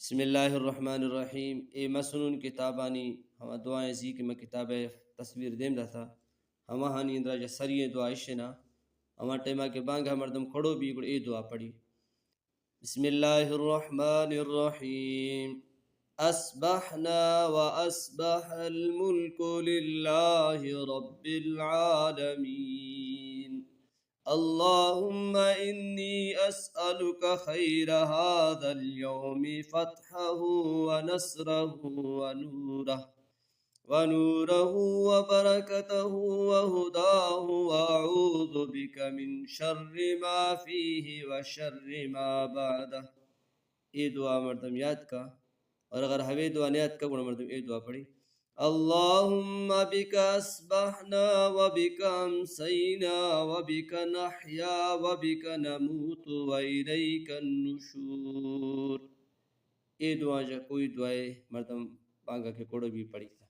बिस्मिल्लाहिर्रहमानिर्रहीम। ए मसनून किताबानी हम दुआएं जी कि मैं किताब तस्वीर देम था हम हानी इंद्रा सरिये दुआ इशना हम टेमा के बांगा मर्दम खड़ो भी ए दुआ पढ़ी। बिस्मिल्लाहिर्रहमानिर्रहीम। अस्बहना व अस्बहल मुल्कु लिल्लाहि रब्बिल आलमीन। अल्लाहुम्मा इन्नी अस्अलुका खैर हादल यौमि फतहहु व नस्रहु व नूरहु व बरकतहु व हुदाहु व अऊज़ु बिका मिन शर्रि मा फीहि व शर्रि मा बअदह। ये दुआ मर्दम याद का, और अगर हवे दुआ नहीं याद का गुण मर्दम ये दुआ पढ़ी। अल्लाहुम्मा बिका अस्बहना व बिका अमसैना व बिका नहया व बिका नमूतु व इलैका नुशूर। ये दुआ जा कोई दुआए मर्दम बांगा के कोड़ो भी पढ़ी था।